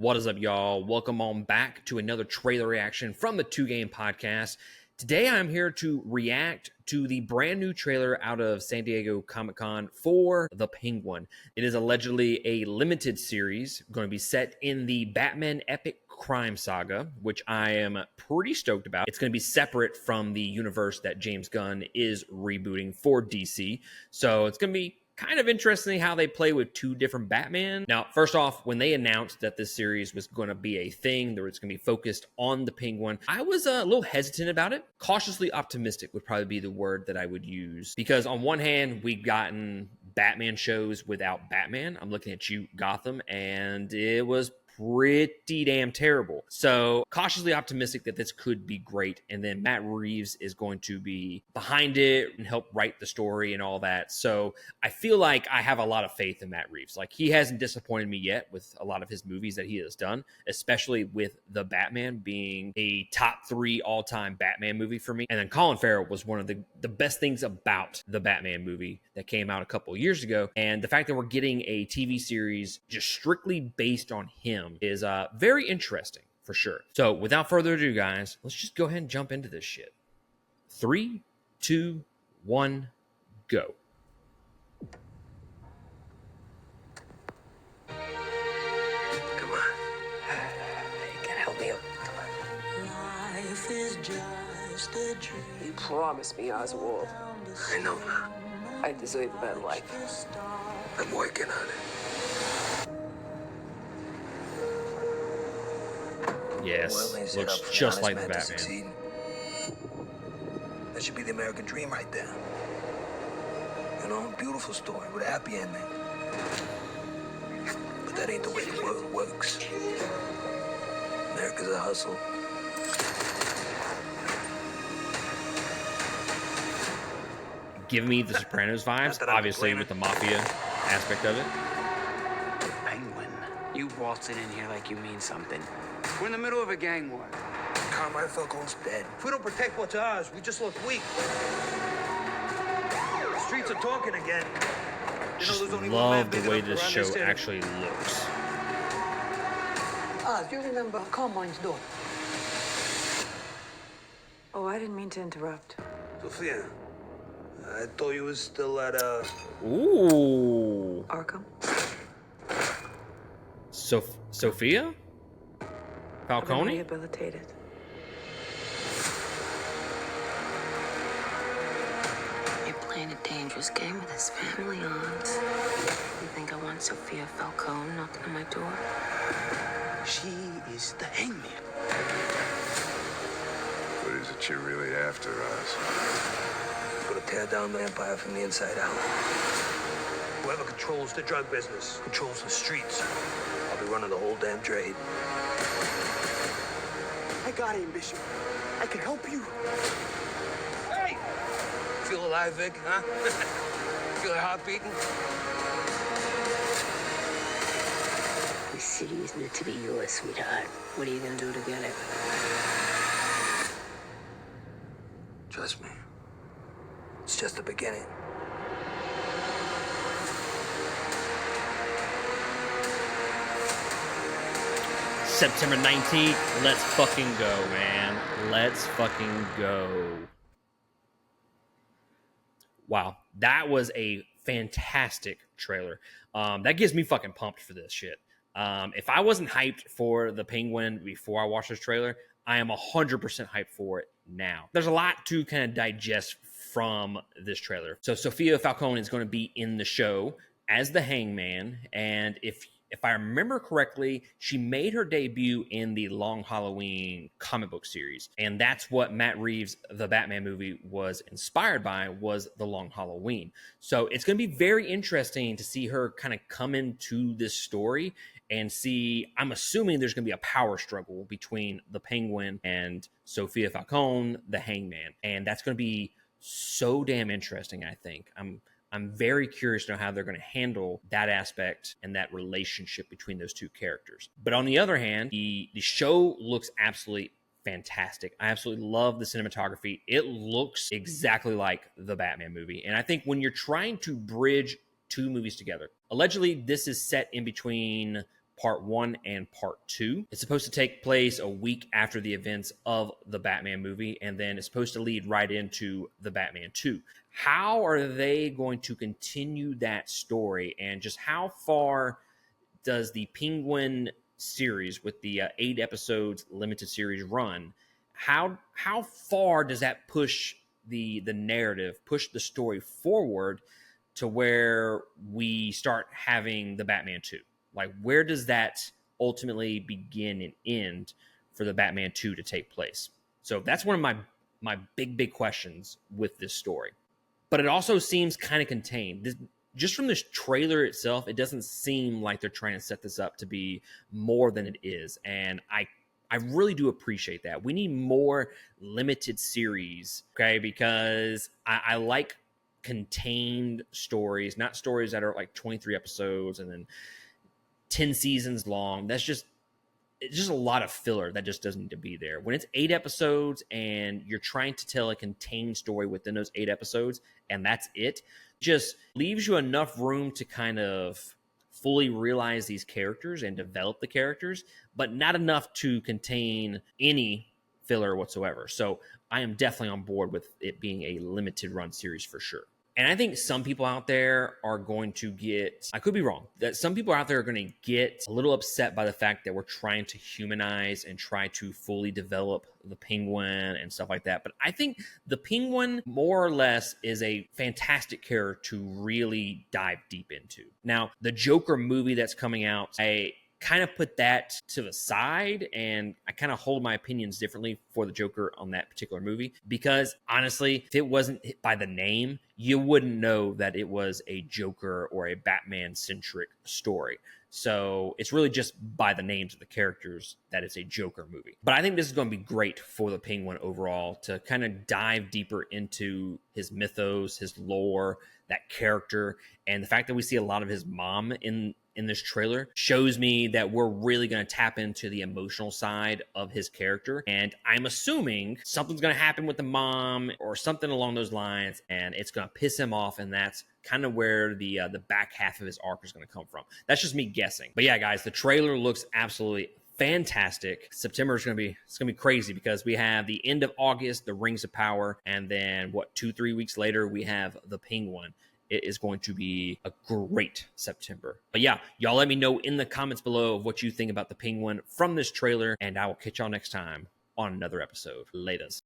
What is up, y'all? Welcome on back to another trailer reaction from the 2Game Podcast. Today, I'm here to react to the brand new trailer out of San Diego Comic-Con for The Penguin. It is allegedly a limited series going to be set in the Batman epic crime saga, which I am pretty stoked about. It's going to be separate from the universe that James Gunn is rebooting for DC. So it's going to be kind of interesting how they play with two different Batman. Now, first off, when they announced that this series was going to be a thing, that it's going to be focused on the Penguin, I was a little hesitant about it. Cautiously optimistic would probably be the word that I would use. Because on one hand, we've gotten Batman shows without Batman. I'm looking at you, Gotham, and it was pretty damn terrible. So cautiously optimistic that this could be great. And then Matt Reeves is going to be behind it and help write the story and all that. So I feel like I have a lot of faith in Matt Reeves. Like, he hasn't disappointed me yet with a lot of his movies that he has done, especially with The Batman being a top 3 all-time Batman movie for me. And then Colin Farrell was one of the best things about the Batman movie that came out a couple of years ago. And the fact that we're getting a TV series just strictly based on him is very interesting for sure. So without further ado, guys, let's just go ahead and jump into this shit. 3, 2, 1, go. Come on. You can help me out. Come on. Life is just a dream. You promised me, Oswald. I know, man. I deserve a better life. I'm working on it. Yes, Well, they set looks up for just an like the honest man to Batman. succeed. That should be the American dream right there. You know, beautiful story with a happy ending. But that ain't the way the world works. America's a hustle. Give me the Sopranos vibes, obviously with the mafia aspect of it. Penguin, you waltzing in here like you mean something. We're in the middle of a gang war. Carmine Falcone's dead. If we don't protect what's ours, we just look weak. The streets are talking again. You know, Just there's only one man love big the way enough to this run show city. actually looks. Do you remember Carmine's daughter? Oh, I didn't mean to interrupt. Sophia, I thought you was still at, Ooh. Arkham? Sophia? I've been Falcone? rehabilitated. You're playing a dangerous game with this family, Aunt. You think I want Sophia Falcone knocking on my door? She is the hangman. What is it you're really after, Oz? Gonna tear down the empire from the inside out. whoever controls the drug business, controls the streets. I'll be running the whole damn trade. I got ambition. I can help you. Hey! Feel alive, Vic, huh? Feel your heart beating? This city is meant to be yours, sweetheart. What are you gonna do to get it? Trust me. It's just the beginning. September 19th. Let's fucking go, man. Let's fucking go. Wow. That was a fantastic trailer. That gives me fucking pumped for this shit. If I wasn't hyped for the Penguin before I watched this trailer, I am 100% hyped for it now. There's a lot to kind of digest from this trailer. So Sophia Falcone is going to be in the show as the Hangman, and if I remember correctly, she made her debut in the Long Halloween comic book series, and that's what Matt Reeves' The Batman movie was inspired by, was the Long Halloween. So it's going to be very interesting to see her kind of come into this story and see, I'm assuming there's going to be a power struggle between the Penguin and Sophia Falcone, the Hangman, and that's going to be so damn interesting, I think. I'm very curious to know how they're going to handle that aspect and that relationship between those two characters. But on the other hand, the show looks absolutely fantastic. I absolutely love the cinematography. It looks exactly like the Batman movie. And I think when you're trying to bridge two movies together, allegedly this is set in between Part 1 and Part 2. It's supposed to take place a week after the events of the Batman movie, and then it's supposed to lead right into the Batman 2. How are they going to continue that story, and just how far does the Penguin series with the 8 episodes limited series run? How far does that push the narrative, push the story forward to where we start having the Batman 2? Like, where does that ultimately begin and end for the Batman 2 to take place? So that's one of my big questions with this story. But it also seems kind of contained. Just from this trailer itself, it doesn't seem like they're trying to set this up to be more than it is. And I really do appreciate that. We need more limited series, okay? Because I like contained stories, not stories that are like 23 episodes and then 10 seasons long. It's just a lot of filler that just doesn't need to be there. When it's 8 episodes and you're trying to tell a contained story within those 8 episodes and that's it, just leaves you enough room to kind of fully realize these characters and develop the characters, but not enough to contain any filler whatsoever. So I am definitely on board with it being a limited run series for sure. And I think some people out there are going to get, I could be wrong, that some people out there are going to get a little upset by the fact that we're trying to humanize and try to fully develop the Penguin and stuff like that. But I think the Penguin, more or less, is a fantastic character to really dive deep into. Now, the Joker movie that's coming out, I kind of put that to the side, and I kind of hold my opinions differently for the Joker on that particular movie, because honestly, if it wasn't hit by the name, you wouldn't know that it was a Joker or a Batman centric story. So it's really just by the names of the characters that it's a Joker movie. But I think this is going to be great for the Penguin overall, to kind of dive deeper into his mythos, his lore, that character, and the fact that we see a lot of his mom in this trailer shows me that we're really going to tap into the emotional side of his character. And I'm assuming something's going to happen with the mom or something along those lines, and it's going to piss him off, and that's kind of where the back half of his arc is going to come from. That's just me guessing. But yeah, guys, the trailer looks absolutely fantastic. September is going to be crazy, because we have the end of August, the Rings of Power, and then 2-3 weeks later we have the Penguin. It is going to be a great September. But yeah, y'all let me know in the comments below of what you think about the Penguin from this trailer, and I will catch y'all next time on another episode. Laters.